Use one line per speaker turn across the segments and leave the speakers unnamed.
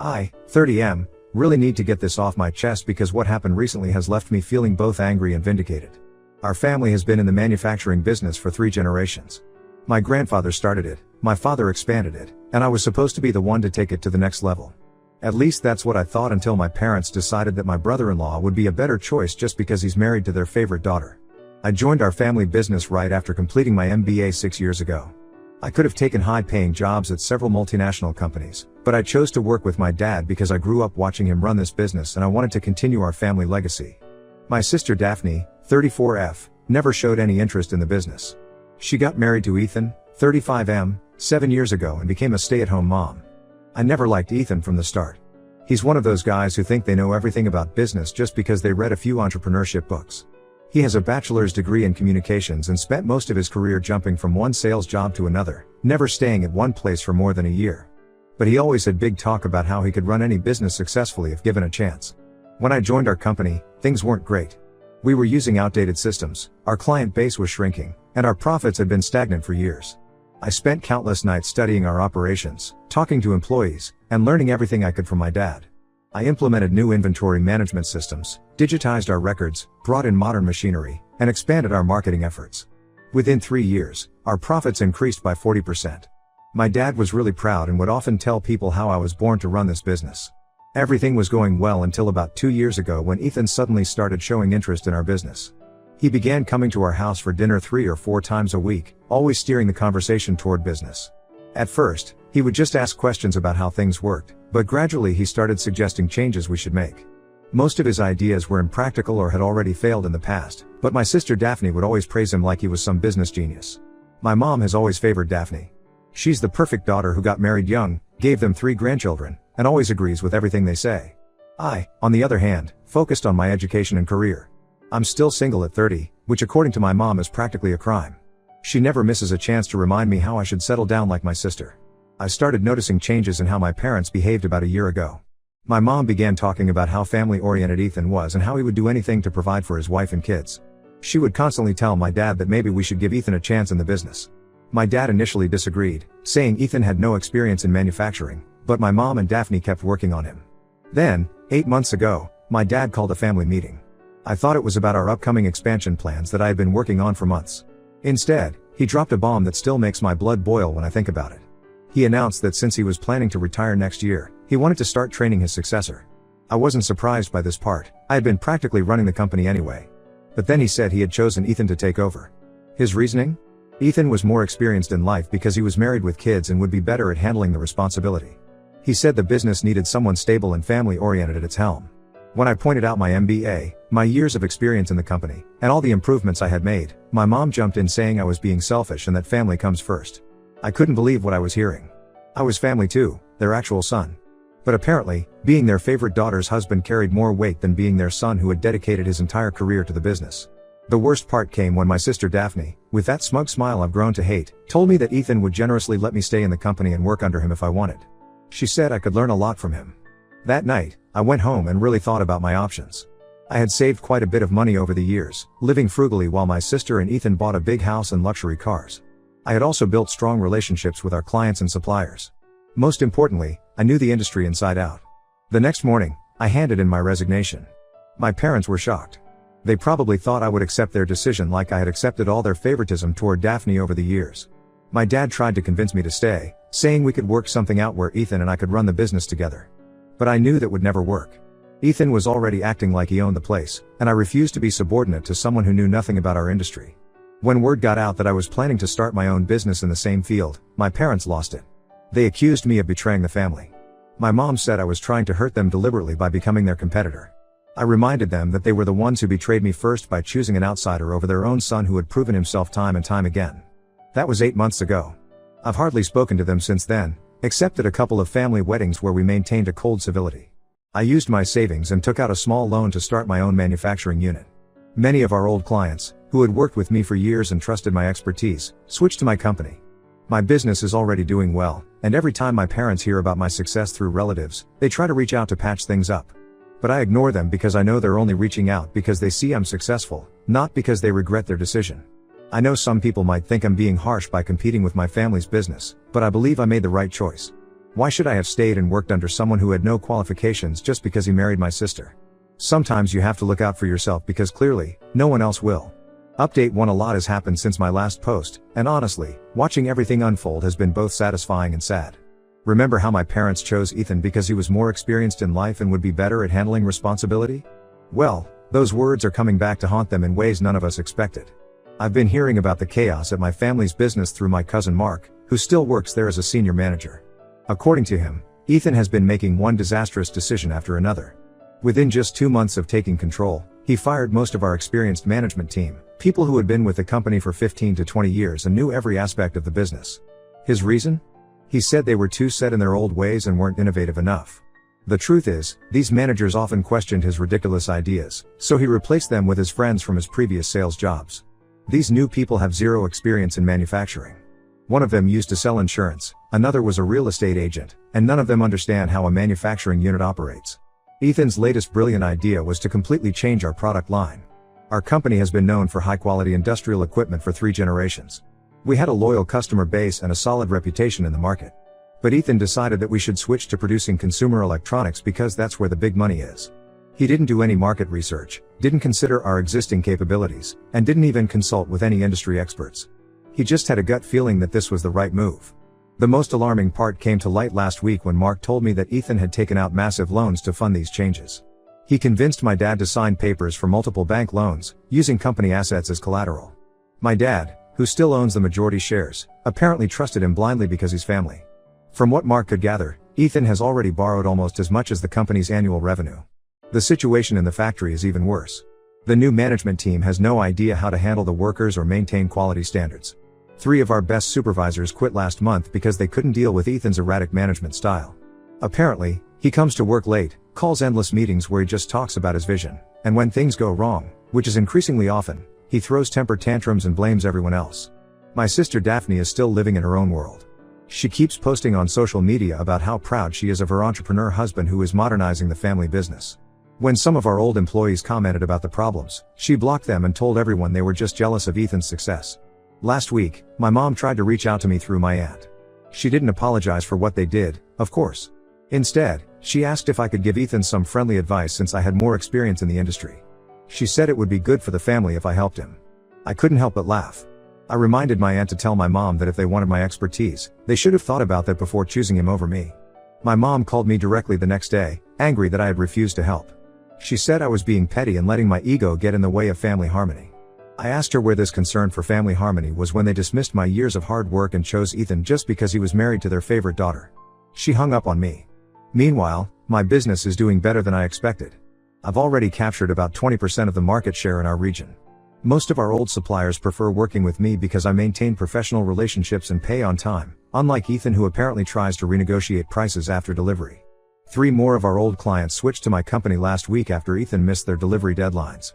I, 30M, really need to get this off my chest because what happened recently has left me feeling both angry and vindicated. Our family has been in the manufacturing business for 3 generations. My grandfather started it, my father expanded it, and I was supposed to be the one to take it to the next level. At least that's what I thought until my parents decided that my brother-in-law would be a better choice just because he's married to their favorite daughter. I joined our family business right after completing my MBA 6 years ago. I could have taken high-paying jobs at several multinational companies, but I chose to work with my dad because I grew up watching him run this business and I wanted to continue our family legacy. My sister Daphne, 34F, never showed any interest in the business. She got married to Ethan, 35M, 7 years ago and became a stay-at-home mom. I never liked Ethan from the start. He's one of those guys who think they know everything about business just because they read a few entrepreneurship books. He has a bachelor's degree in communications and spent most of his career jumping from one sales job to another, never staying at one place for more than a year. But he always had big talk about how he could run any business successfully if given a chance. When I joined our company, things weren't great. We were using outdated systems, our client base was shrinking, and our profits had been stagnant for years. I spent countless nights studying our operations, talking to employees, and learning everything I could from my dad. I implemented new inventory management systems, digitized our records, brought in modern machinery, and expanded our marketing efforts. Within 3 years, our profits increased by 40%. My dad was really proud and would often tell people how I was born to run this business. Everything was going well until about 2 years ago when Ethan suddenly started showing interest in our business. He began coming to our house for dinner 3 or 4 times a week, always steering the conversation toward business. At first, he would just ask questions about how things worked, but gradually he started suggesting changes we should make. Most of his ideas were impractical or had already failed in the past, but my sister Daphne would always praise him like he was some business genius. My mom has always favored Daphne. She's the perfect daughter who got married young, gave them 3 grandchildren, and always agrees with everything they say. I, on the other hand, focused on my education and career. I'm still single at 30, which according to my mom is practically a crime. She never misses a chance to remind me how I should settle down like my sister. I started noticing changes in how my parents behaved about a year ago. My mom began talking about how family-oriented Ethan was and how he would do anything to provide for his wife and kids. She would constantly tell my dad that maybe we should give Ethan a chance in the business. My dad initially disagreed, saying Ethan had no experience in manufacturing, but my mom and Daphne kept working on him. Then, 8 months ago, my dad called a family meeting. I thought it was about our upcoming expansion plans that I had been working on for months. Instead, he dropped a bomb that still makes my blood boil when I think about it. He announced that since he was planning to retire next year, he wanted to start training his successor. I wasn't surprised by this part, I had been practically running the company anyway. But then he said he had chosen Ethan to take over. His reasoning? Ethan was more experienced in life because he was married with kids and would be better at handling the responsibility. He said the business needed someone stable and family-oriented at its helm. When I pointed out my MBA, my years of experience in the company, and all the improvements I had made, my mom jumped in saying I was being selfish and that family comes first. I couldn't believe what I was hearing. I was family too, their actual son. But apparently, being their favorite daughter's husband carried more weight than being their son who had dedicated his entire career to the business. The worst part came when my sister Daphne, with that smug smile I've grown to hate, told me that Ethan would generously let me stay in the company and work under him if I wanted. She said I could learn a lot from him. That night, I went home and really thought about my options. I had saved quite a bit of money over the years, living frugally while my sister and Ethan bought a big house and luxury cars. I had also built strong relationships with our clients and suppliers. Most importantly, I knew the industry inside out. The next morning, I handed in my resignation. My parents were shocked. They probably thought I would accept their decision like I had accepted all their favoritism toward Daphne over the years. My dad tried to convince me to stay, saying we could work something out where Ethan and I could run the business together. But I knew that would never work. Ethan was already acting like he owned the place, and I refused to be subordinate to someone who knew nothing about our industry. When word got out that I was planning to start my own business in the same field, my parents lost it. They accused me of betraying the family. My mom said I was trying to hurt them deliberately by becoming their competitor. I reminded them that they were the ones who betrayed me first by choosing an outsider over their own son who had proven himself time and time again. That was 8 months ago. I've hardly spoken to them since then, except at a couple of family weddings where we maintained a cold civility. I used my savings and took out a small loan to start my own manufacturing unit. Many of our old clients, who had worked with me for years and trusted my expertise, switched to my company. My business is already doing well, and every time my parents hear about my success through relatives, they try to reach out to patch things up. But I ignore them because I know they're only reaching out because they see I'm successful, not because they regret their decision. I know some people might think I'm being harsh by competing with my family's business, but I believe I made the right choice. Why should I have stayed and worked under someone who had no qualifications just because he married my sister? Sometimes you have to look out for yourself because clearly, no one else will. Update 1: A lot has happened since my last post, and honestly, watching everything unfold has been both satisfying and sad. Remember how my parents chose Ethan because he was more experienced in life and would be better at handling responsibility? Well, those words are coming back to haunt them in ways none of us expected. I've been hearing about the chaos at my family's business through my cousin Mark, who still works there as a senior manager. According to him, Ethan has been making one disastrous decision after another. Within just 2 months of taking control, he fired most of our experienced management team, people who had been with the company for 15 to 20 years and knew every aspect of the business. His reason? He said they were too set in their old ways and weren't innovative enough. The truth is, these managers often questioned his ridiculous ideas, so he replaced them with his friends from his previous sales jobs. These new people have zero experience in manufacturing. One of them used to sell insurance, another was a real estate agent, and none of them understand how a manufacturing unit operates. Ethan's latest brilliant idea was to completely change our product line. Our company has been known for high-quality industrial equipment for 3 generations. We had a loyal customer base and a solid reputation in the market. But Ethan decided that we should switch to producing consumer electronics because that's where the big money is. He didn't do any market research, didn't consider our existing capabilities, and didn't even consult with any industry experts. He just had a gut feeling that this was the right move. The most alarming part came to light last week when Mark told me that Ethan had taken out massive loans to fund these changes. He convinced my dad to sign papers for multiple bank loans, using company assets as collateral. My dad, who still owns the majority shares, apparently trusted him blindly because he's family. From what Mark could gather, Ethan has already borrowed almost as much as the company's annual revenue. The situation in the factory is even worse. The new management team has no idea how to handle the workers or maintain quality standards. 3 of our best supervisors quit last month because they couldn't deal with Ethan's erratic management style. Apparently, he comes to work late, calls endless meetings where he just talks about his vision, and when things go wrong, which is increasingly often, he throws temper tantrums and blames everyone else. My sister Daphne is still living in her own world. She keeps posting on social media about how proud she is of her entrepreneur husband who is modernizing the family business. When some of our old employees commented about the problems, she blocked them and told everyone they were just jealous of Ethan's success. Last week, my mom tried to reach out to me through my aunt. She didn't apologize for what they did, of course. Instead, she asked if I could give Ethan some friendly advice since I had more experience in the industry. She said it would be good for the family if I helped him. I couldn't help but laugh. I reminded my aunt to tell my mom that if they wanted my expertise, they should have thought about that before choosing him over me. My mom called me directly the next day, angry that I had refused to help. She said I was being petty and letting my ego get in the way of family harmony. I asked her where this concern for family harmony was when they dismissed my years of hard work and chose Ethan just because he was married to their favorite daughter. She hung up on me. Meanwhile, my business is doing better than I expected. I've already captured about 20% of the market share in our region. Most of our old suppliers prefer working with me because I maintain professional relationships and pay on time, unlike Ethan who apparently tries to renegotiate prices after delivery. 3 more of our old clients switched to my company last week after Ethan missed their delivery deadlines.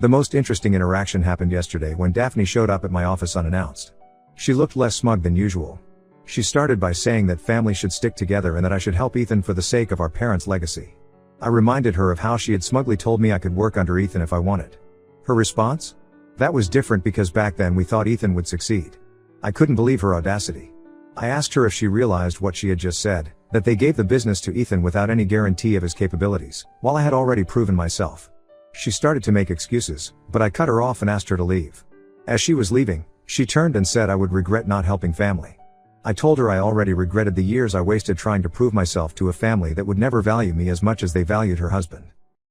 The most interesting interaction happened yesterday when Daphne showed up at my office unannounced. She looked less smug than usual. She started by saying that family should stick together and that I should help Ethan for the sake of our parents' legacy. I reminded her of how she had smugly told me I could work under Ethan if I wanted. Her response? That was different because back then we thought Ethan would succeed. I couldn't believe her audacity. I asked her if she realized what she had just said, that they gave the business to Ethan without any guarantee of his capabilities, while I had already proven myself. She started to make excuses, but I cut her off and asked her to leave. As she was leaving, she turned and said I would regret not helping family. I told her I already regretted the years I wasted trying to prove myself to a family that would never value me as much as they valued her husband.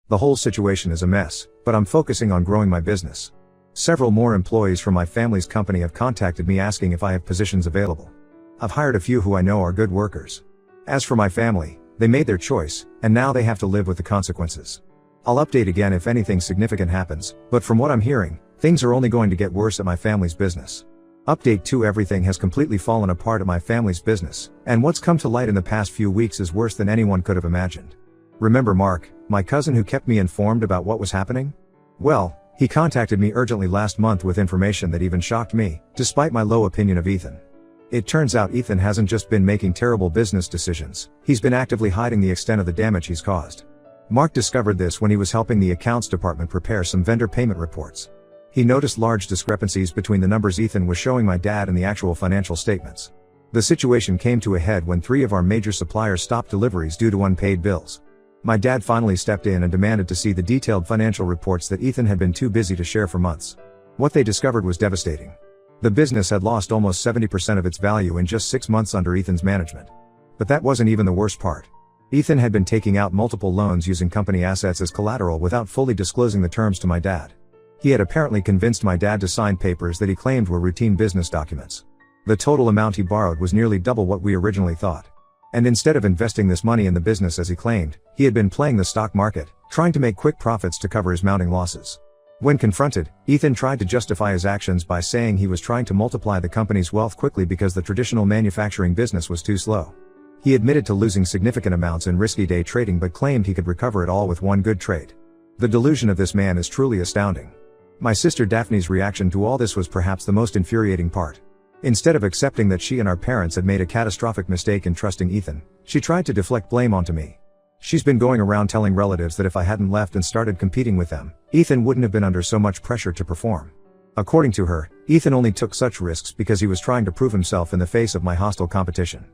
The whole situation is a mess, but I'm focusing on growing my business. Several more employees from my family's company have contacted me asking if I have positions available. I've hired a few who I know are good workers. As for my family, they made their choice, and now they have to live with the consequences. I'll update again if anything significant happens, but from what I'm hearing, things are only going to get worse at my family's business. Update 2: Everything has completely fallen apart at my family's business, and what's come to light in the past few weeks is worse than anyone could have imagined. Remember Mark, my cousin who kept me informed about what was happening? Well, he contacted me urgently last month with information that even shocked me, despite my low opinion of Ethan. It turns out Ethan hasn't just been making terrible business decisions, he's been actively hiding the extent of the damage he's caused. Mark discovered this when he was helping the accounts department prepare some vendor payment reports. He noticed large discrepancies between the numbers Ethan was showing my dad and the actual financial statements. The situation came to a head when 3 of our major suppliers stopped deliveries due to unpaid bills. My dad finally stepped in and demanded to see the detailed financial reports that Ethan had been too busy to share for months. What they discovered was devastating. The business had lost almost 70% of its value in just 6 months under Ethan's management. But that wasn't even the worst part. Ethan had been taking out multiple loans using company assets as collateral without fully disclosing the terms to my dad. He had apparently convinced my dad to sign papers that he claimed were routine business documents. The total amount he borrowed was nearly double what we originally thought. And instead of investing this money in the business as he claimed, he had been playing the stock market, trying to make quick profits to cover his mounting losses. When confronted, Ethan tried to justify his actions by saying he was trying to multiply the company's wealth quickly because the traditional manufacturing business was too slow. He admitted to losing significant amounts in risky day trading but claimed he could recover it all with one good trade. The delusion of this man is truly astounding. My sister Daphne's reaction to all this was perhaps the most infuriating part. Instead of accepting that she and our parents had made a catastrophic mistake in trusting Ethan, she tried to deflect blame onto me. She's been going around telling relatives that if I hadn't left and started competing with them, Ethan wouldn't have been under so much pressure to perform. According to her, Ethan only took such risks because he was trying to prove himself in the face of my hostile competition.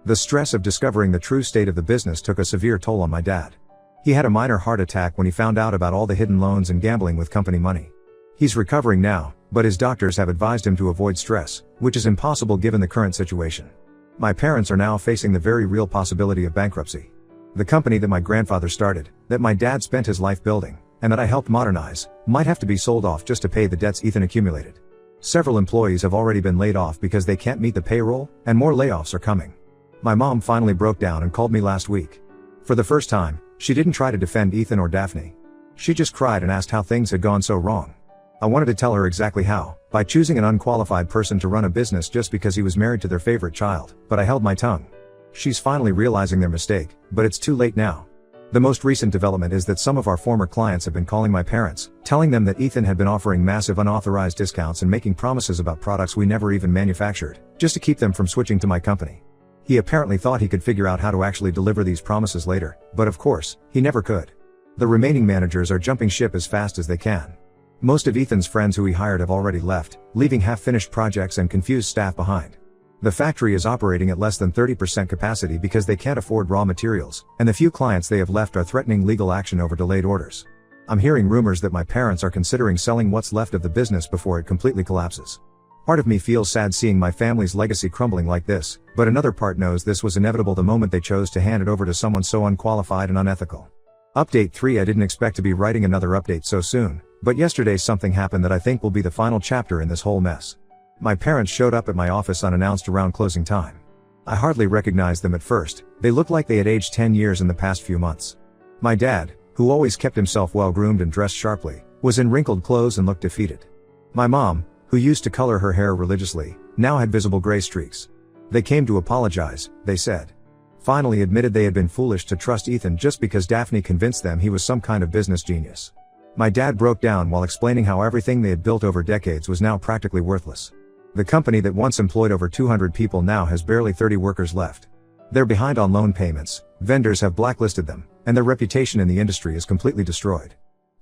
The stress of discovering the true state of the business took a severe toll on my dad. He had a minor heart attack when he found out about all the hidden loans and gambling with company money. He's recovering now, but his doctors have advised him to avoid stress, which is impossible given the current situation. My parents are now facing the very real possibility of bankruptcy. The company that my grandfather started, that my dad spent his life building, and that I helped modernize, might have to be sold off just to pay the debts Ethan accumulated. Several employees have already been laid off because they can't meet the payroll, and more layoffs are coming. My mom finally broke down and called me last week. For the first time, she didn't try to defend Ethan or Daphne. She just cried and asked how things had gone so wrong. I wanted to tell her exactly how, by choosing an unqualified person to run a business just because he was married to their favorite child, but I held my tongue. She's finally realizing their mistake, but it's too late now. The most recent development is that some of our former clients have been calling my parents, telling them that Ethan had been offering massive unauthorized discounts and making promises about products we never even manufactured, just to keep them from switching to my company. He apparently thought he could figure out how to actually deliver these promises later, but of course, he never could. The remaining managers are jumping ship as fast as they can. Most of Ethan's friends who he hired have already left, leaving half-finished projects and confused staff behind. The factory is operating at less than 30% capacity because they can't afford raw materials, and the few clients they have left are threatening legal action over delayed orders. I'm hearing rumors that my parents are considering selling what's left of the business before it completely collapses. Part of me feels sad seeing my family's legacy crumbling like this, but another part knows this was inevitable the moment they chose to hand it over to someone so unqualified and unethical. Update 3. I didn't expect to be writing another update so soon, but yesterday something happened that I think will be the final chapter in this whole mess. My parents showed up at my office unannounced around closing time. I hardly recognized them at first. They looked like they had aged 10 years in the past few months. My dad, who always kept himself well groomed and dressed sharply, was in wrinkled clothes and looked defeated. My mom, who used to color her hair religiously, now had visible gray streaks. They came to apologize, they said. Finally admitted they had been foolish to trust Ethan just because Daphne convinced them he was some kind of business genius. My dad broke down while explaining how everything they had built over decades was now practically worthless. The company that once employed over 200 people now has barely 30 workers left. They're behind on loan payments, vendors have blacklisted them, and their reputation in the industry is completely destroyed.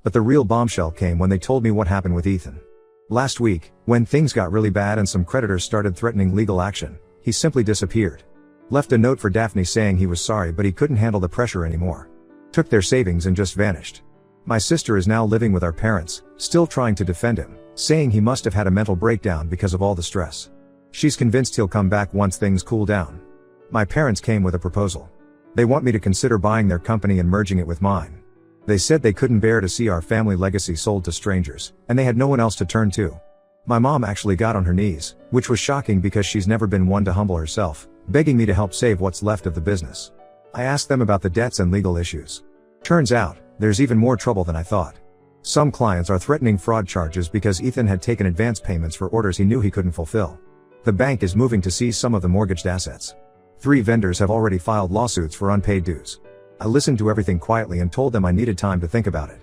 But the real bombshell came when they told me what happened with Ethan. Last week, when things got really bad and some creditors started threatening legal action, he simply disappeared. Left a note for Daphne saying he was sorry but he couldn't handle the pressure anymore. Took their savings and just vanished. My sister is now living with our parents, still trying to defend him, saying he must have had a mental breakdown because of all the stress. She's convinced he'll come back once things cool down. My parents came with a proposal. They want me to consider buying their company and merging it with mine. They said they couldn't bear to see our family legacy sold to strangers, and they had no one else to turn to. My mom actually got on her knees, which was shocking because she's never been one to humble herself, begging me to help save what's left of the business. I asked them about the debts and legal issues. Turns out, there's even more trouble than I thought. Some clients are threatening fraud charges because Ethan had taken advance payments for orders he knew he couldn't fulfill. The bank is moving to seize some of the mortgaged assets. 3 vendors have already filed lawsuits for unpaid dues. I listened to everything quietly and told them I needed time to think about it.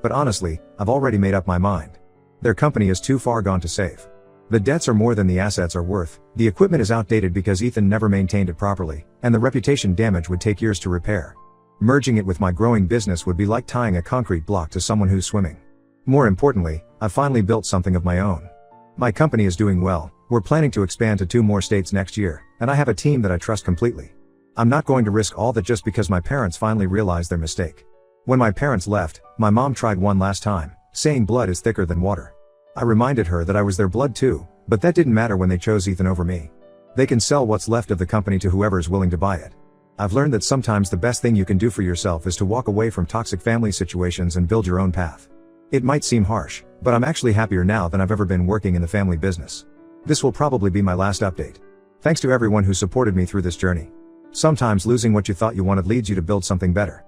But honestly, I've already made up my mind. Their company is too far gone to save. The debts are more than the assets are worth, the equipment is outdated because Ethan never maintained it properly, and the reputation damage would take years to repair. Merging it with my growing business would be like tying a concrete block to someone who's swimming. More importantly, I've finally built something of my own. My company is doing well, We're planning to expand to 2 more states next year, and I have a team that I trust completely. I'm not going to risk all that just because my parents finally realized their mistake. When my parents left, my mom tried one last time, saying blood is thicker than water. I reminded her that I was their blood too, but that didn't matter when they chose Ethan over me. They can sell what's left of the company to whoever is willing to buy it. I've learned that sometimes the best thing you can do for yourself is to walk away from toxic family situations and build your own path. It might seem harsh, but I'm actually happier now than I've ever been working in the family business. This will probably be my last update. Thanks to everyone who supported me through this journey. Sometimes losing what you thought you wanted leads you to build something better.